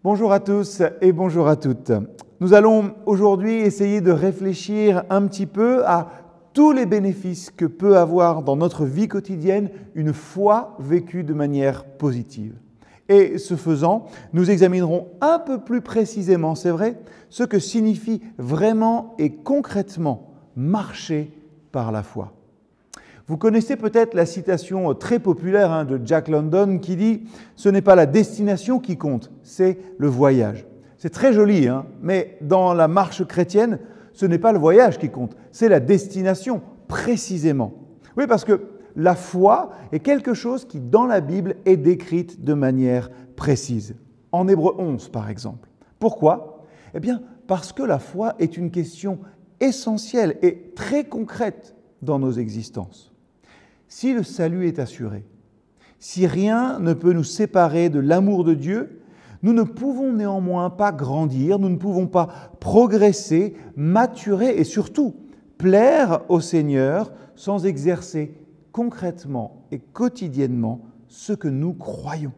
Bonjour à tous et bonjour à toutes. Nous allons aujourd'hui essayer de réfléchir un petit peu à tous les bénéfices que peut avoir dans notre vie quotidienne une foi vécue de manière positive. Et ce faisant, nous examinerons un peu plus précisément, c'est vrai, ce que signifie vraiment et concrètement marcher par la foi. Vous connaissez peut-être la citation très populaire de Jack London qui dit « Ce n'est pas la destination qui compte, c'est le voyage ». C'est très joli, mais dans la marche chrétienne, ce n'est pas le voyage qui compte, c'est la destination précisément. Oui, parce que la foi est quelque chose qui, dans la Bible, est décrite de manière précise. En Hébreux 11, par exemple. Pourquoi ? Eh bien, parce que la foi est une question essentielle et très concrète dans nos existences. Si le salut est assuré, si rien ne peut nous séparer de l'amour de Dieu, nous ne pouvons néanmoins pas grandir, nous ne pouvons pas progresser, maturer et surtout plaire au Seigneur sans exercer concrètement et quotidiennement ce que nous croyons.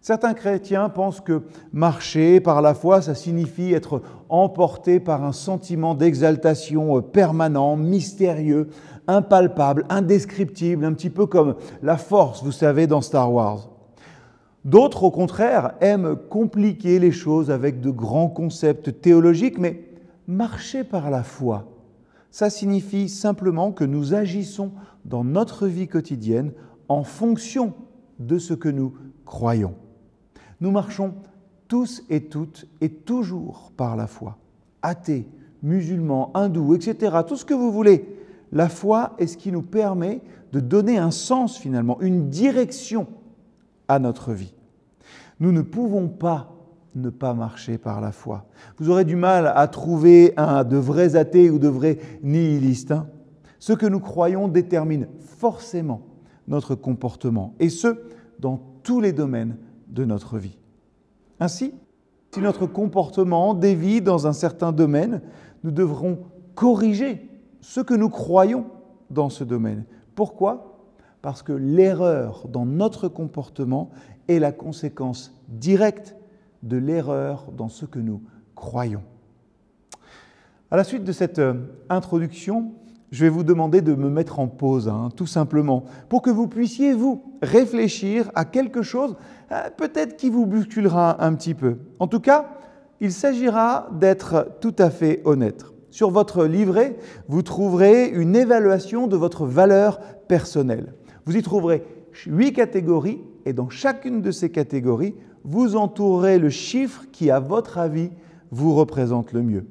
Certains chrétiens pensent que marcher par la foi, ça signifie être emporté par un sentiment d'exaltation permanent, mystérieux, impalpable, indescriptible, un petit peu comme la force, vous savez, dans Star Wars. D'autres, au contraire, aiment compliquer les choses avec de grands concepts théologiques, mais marcher par la foi, ça signifie simplement que nous agissons dans notre vie quotidienne en fonction de ce que nous croyons. Nous marchons tous et toutes et toujours par la foi. Athées, musulmans, hindous, etc., tout ce que vous voulez. La foi est ce qui nous permet de donner un sens finalement, une direction à notre vie. Nous ne pouvons pas ne pas marcher par la foi. Vous aurez du mal à trouver de vrais athées ou de vrais nihilistes. Ce que nous croyons détermine forcément notre comportement, et ce, dans tous les domaines de notre vie. Ainsi, si notre comportement dévie dans un certain domaine, nous devrons corriger ce que nous croyons dans ce domaine. Pourquoi ? Parce que l'erreur dans notre comportement est la conséquence directe de l'erreur dans ce que nous croyons. À la suite de cette introduction, je vais vous demander de me mettre en pause, tout simplement, pour que vous puissiez, vous, réfléchir à quelque chose, peut-être qui vous bousculera un petit peu. En tout cas, il s'agira d'être tout à fait honnête. Sur votre livret, vous trouverez une évaluation de votre valeur personnelle. Vous y trouverez 8 catégories et dans chacune de ces catégories, vous entourerez le chiffre qui, à votre avis, vous représente le mieux.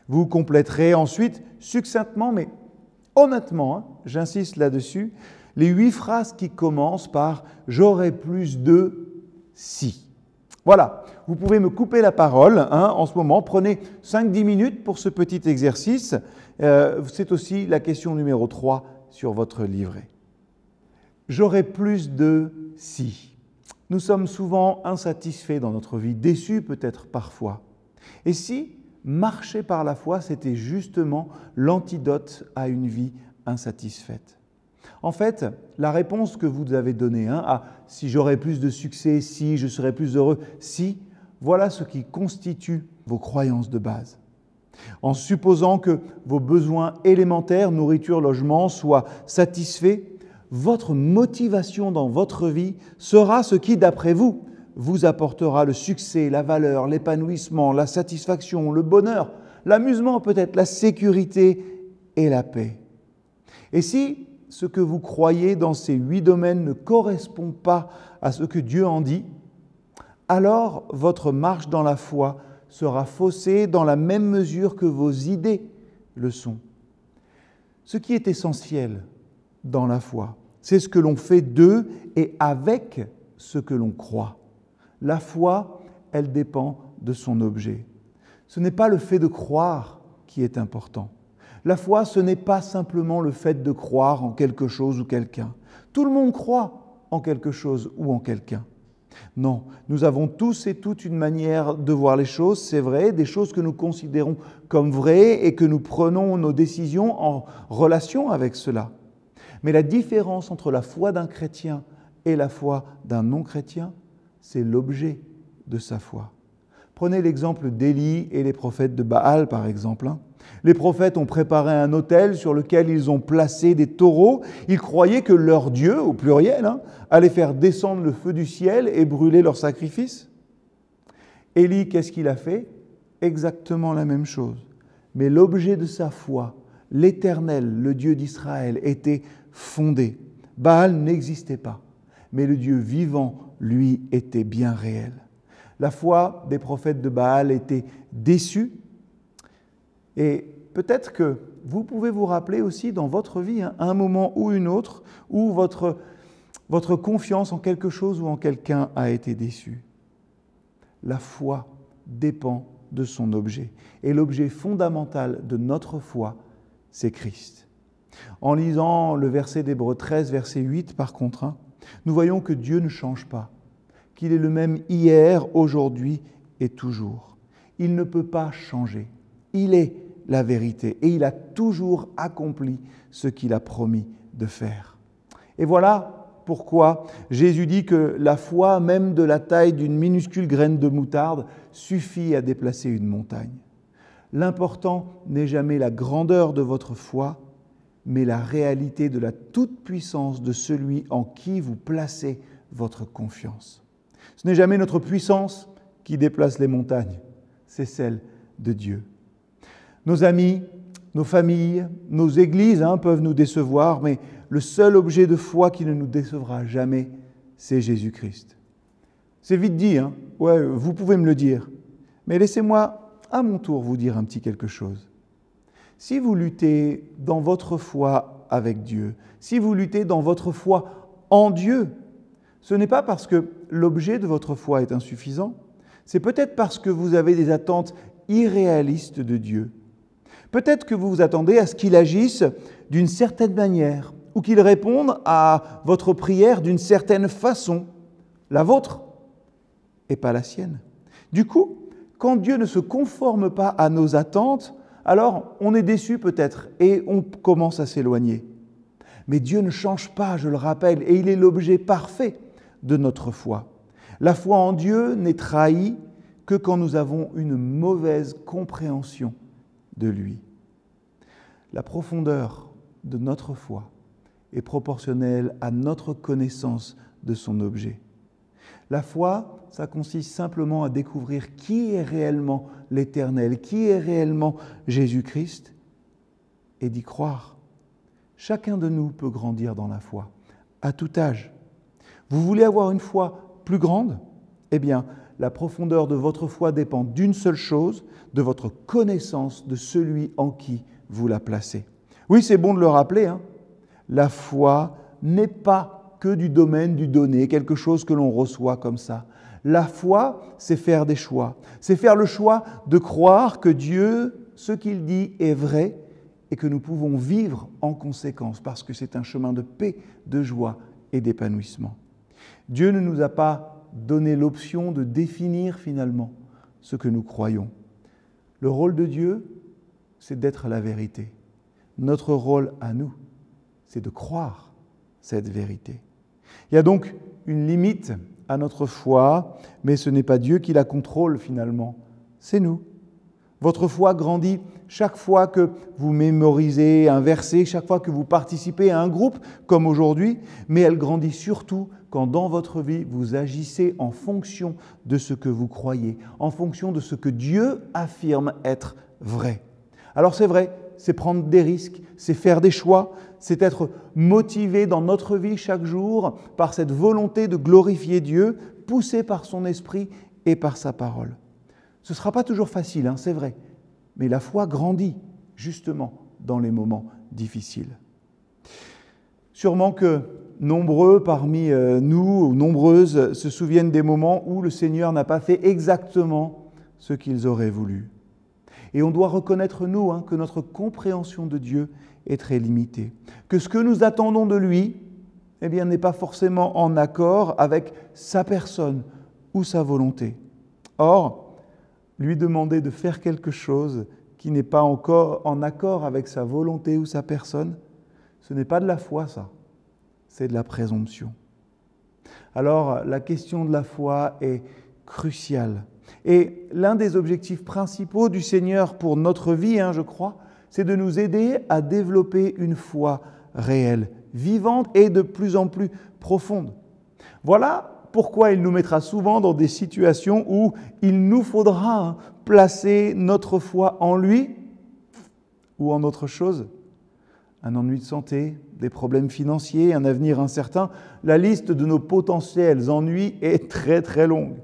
Vous compléterez ensuite succinctement, mais honnêtement, j'insiste là-dessus, les 8 phrases qui commencent par « j'aurais plus de si ». Voilà, vous pouvez me couper la parole en ce moment. Prenez 5-10 minutes pour ce petit exercice. C'est aussi la question numéro 3 sur votre livret. J'aurais plus de si. Nous sommes souvent insatisfaits dans notre vie, déçus peut-être parfois. Et si marcher par la foi, c'était justement l'antidote à une vie insatisfaite? En fait, la réponse que vous avez donnée à « si j'aurais plus de succès, si je serais plus heureux, si », voilà ce qui constitue vos croyances de base. En supposant que vos besoins élémentaires, nourriture, logement, soient satisfaits, votre motivation dans votre vie sera ce qui, d'après vous, vous apportera le succès, la valeur, l'épanouissement, la satisfaction, le bonheur, l'amusement peut-être, la sécurité et la paix. Et si ce que vous croyez dans ces 8 domaines ne correspond pas à ce que Dieu en dit, alors votre marche dans la foi sera faussée dans la même mesure que vos idées le sont. Ce qui est essentiel dans la foi, c'est ce que l'on fait de et avec ce que l'on croit. La foi, elle dépend de son objet. Ce n'est pas le fait de croire qui est important. La foi, ce n'est pas simplement le fait de croire en quelque chose ou quelqu'un. Tout le monde croit en quelque chose ou en quelqu'un. Non, nous avons tous et toutes une manière de voir les choses, c'est vrai, des choses que nous considérons comme vraies et que nous prenons nos décisions en relation avec cela. Mais la différence entre la foi d'un chrétien et la foi d'un non-chrétien, c'est l'objet de sa foi. Prenez l'exemple d'Élie et les prophètes de Baal, par exemple. Les prophètes ont préparé un autel sur lequel ils ont placé des taureaux. Ils croyaient que leur Dieu, au pluriel, allait faire descendre le feu du ciel et brûler leurs sacrifices. Élie, qu'est-ce qu'il a fait? Exactement la même chose. Mais l'objet de sa foi, l'Éternel, le Dieu d'Israël, était fondé. Baal n'existait pas, mais le Dieu vivant, lui, était bien réel. La foi des prophètes de Baal était déçue. Et peut-être que vous pouvez vous rappeler aussi dans votre vie, un moment ou une autre, où votre confiance en quelque chose ou en quelqu'un a été déçue. La foi dépend de son objet. Et l'objet fondamental de notre foi, c'est Christ. En lisant le verset d'Hébreux 13, verset 8 par contre, nous voyons que Dieu ne change pas, qu'il est le même hier, aujourd'hui et toujours. Il ne peut pas changer. Il est la vérité et il a toujours accompli ce qu'il a promis de faire. Et voilà pourquoi Jésus dit que la foi, même de la taille d'une minuscule graine de moutarde, suffit à déplacer une montagne. L'important n'est jamais la grandeur de votre foi, mais la réalité de la toute-puissance de celui en qui vous placez votre confiance. Ce n'est jamais notre puissance qui déplace les montagnes, c'est celle de Dieu. Nos amis, nos familles, nos églises peuvent nous décevoir, mais le seul objet de foi qui ne nous décevra jamais, c'est Jésus-Christ. C'est vite dit, ouais, vous pouvez me le dire, mais laissez-moi à mon tour vous dire un petit quelque chose. Si vous luttez dans votre foi avec Dieu, si vous luttez dans votre foi en Dieu, ce n'est pas parce que l'objet de votre foi est insuffisant, c'est peut-être parce que vous avez des attentes irréalistes de Dieu. Peut-être que vous vous attendez à ce qu'il agisse d'une certaine manière ou qu'il réponde à votre prière d'une certaine façon, la vôtre et pas la sienne. Du coup, quand Dieu ne se conforme pas à nos attentes, alors on est déçu peut-être et on commence à s'éloigner. Mais Dieu ne change pas, je le rappelle, et il est l'objet parfait de notre foi. La foi en Dieu n'est trahie que quand nous avons une mauvaise compréhension de lui. La profondeur de notre foi est proportionnelle à notre connaissance de son objet. La foi, ça consiste simplement à découvrir qui est réellement l'Éternel, qui est réellement Jésus-Christ, et d'y croire. Chacun de nous peut grandir dans la foi, à tout âge. Vous voulez avoir une foi plus grande? Eh bien, la profondeur de votre foi dépend d'une seule chose, de votre connaissance de celui en qui vous la placez. Oui, c'est bon de le rappeler, la foi n'est pas que du domaine du donné, quelque chose que l'on reçoit comme ça. La foi, c'est faire des choix. C'est faire le choix de croire que Dieu, ce qu'il dit est vrai et que nous pouvons vivre en conséquence parce que c'est un chemin de paix, de joie et d'épanouissement. Dieu ne nous a pas donné l'option de définir finalement ce que nous croyons. Le rôle de Dieu, c'est d'être la vérité. Notre rôle à nous, c'est de croire cette vérité. Il y a donc une limite à notre foi, mais ce n'est pas Dieu qui la contrôle finalement, c'est nous. Votre foi grandit chaque fois que vous mémorisez un verset, chaque fois que vous participez à un groupe comme aujourd'hui, mais elle grandit surtout quand dans votre vie vous agissez en fonction de ce que vous croyez, en fonction de ce que Dieu affirme être vrai. Alors c'est vrai, c'est prendre des risques, c'est faire des choix, c'est être motivé dans notre vie chaque jour par cette volonté de glorifier Dieu, poussé par son esprit et par sa parole. Ce ne sera pas toujours facile, c'est vrai, mais la foi grandit justement dans les moments difficiles. Sûrement que nombreux parmi nous, ou nombreuses, se souviennent des moments où le Seigneur n'a pas fait exactement ce qu'ils auraient voulu. Et on doit reconnaître, nous, que notre compréhension de Dieu est très limitée, que ce que nous attendons de lui, n'est pas forcément en accord avec sa personne ou sa volonté. Or, lui demander de faire quelque chose qui n'est pas encore en accord avec sa volonté ou sa personne, ce n'est pas de la foi, ça, c'est de la présomption. Alors, la question de la foi est cruciale. Et l'un des objectifs principaux du Seigneur pour notre vie, je crois, c'est de nous aider à développer une foi réelle, vivante et de plus en plus profonde. Voilà pourquoi il nous mettra souvent dans des situations où il nous faudra placer notre foi en lui ou en autre chose. Un ennui de santé, des problèmes financiers, un avenir incertain. La liste de nos potentiels ennuis est très très longue.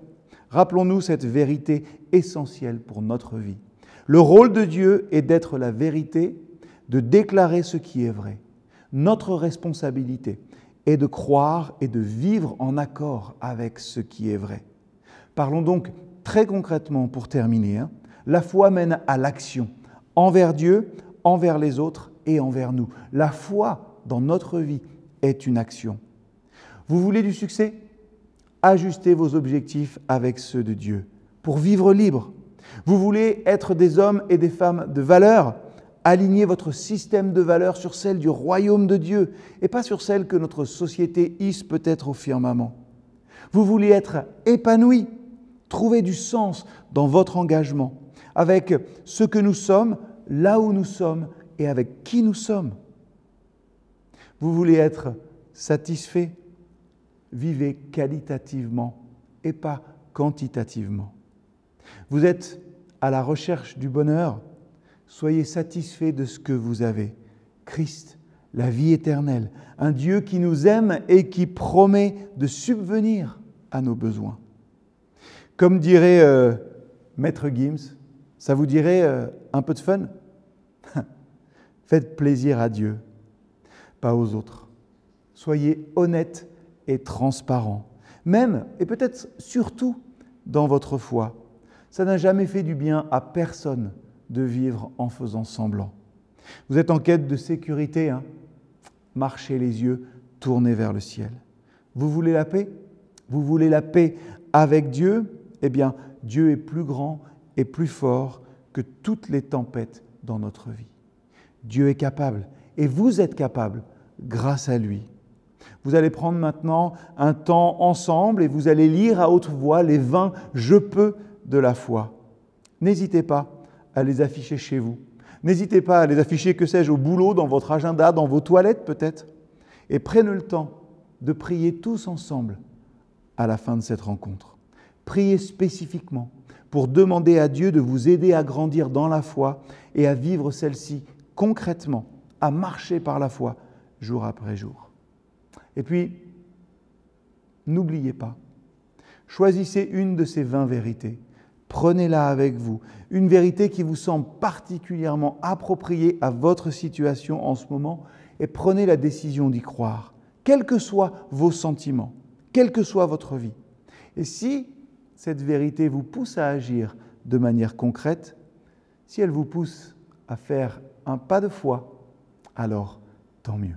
Rappelons-nous cette vérité essentielle pour notre vie. Le rôle de Dieu est d'être la vérité, de déclarer ce qui est vrai. Notre responsabilité est de croire et de vivre en accord avec ce qui est vrai. Parlons donc très concrètement pour terminer. La foi mène à l'action, envers Dieu, envers les autres et envers nous. La foi dans notre vie est une action. Vous voulez du succès ? Ajustez vos objectifs avec ceux de Dieu pour vivre libre. Vous voulez être des hommes et des femmes de valeur ? Alignez votre système de valeurs sur celle du royaume de Dieu et pas sur celle que notre société hisse peut-être au firmament. Vous voulez être épanoui, trouver du sens dans votre engagement, avec ce que nous sommes, là où nous sommes et avec qui nous sommes. Vous voulez être satisfait, vivez qualitativement et pas quantitativement. Vous êtes à la recherche du bonheur, soyez satisfait de ce que vous avez. Christ, la vie éternelle, un Dieu qui nous aime et qui promet de subvenir à nos besoins. Comme dirait Maître Gims, ça vous dirait un peu de fun ? Faites plaisir à Dieu, pas aux autres. Soyez honnête et transparent, même et peut-être surtout dans votre foi. Ça n'a jamais fait du bien à personne de vivre en faisant semblant. Vous êtes en quête de sécurité, marchez les yeux tournés vers le ciel. Vous voulez la paix ? Vous voulez la paix avec Dieu ? Eh bien, Dieu est plus grand et plus fort que toutes les tempêtes dans notre vie. Dieu est capable et vous êtes capable grâce à lui. Vous allez prendre maintenant un temps ensemble et vous allez lire à haute voix les 20 « Je peux » de la foi. N'hésitez pas à les afficher chez vous. N'hésitez pas à les afficher, que sais-je, au boulot, dans votre agenda, dans vos toilettes peut-être. Et prenez le temps de prier tous ensemble à la fin de cette rencontre. Priez spécifiquement pour demander à Dieu de vous aider à grandir dans la foi et à vivre celle-ci concrètement, à marcher par la foi jour après jour. Et puis, n'oubliez pas, choisissez une de ces 20 vérités. Prenez-la avec vous, une vérité qui vous semble particulièrement appropriée à votre situation en ce moment et prenez la décision d'y croire, quels que soient vos sentiments, quelle que soit votre vie. Et si cette vérité vous pousse à agir de manière concrète, si elle vous pousse à faire un pas de foi, alors tant mieux.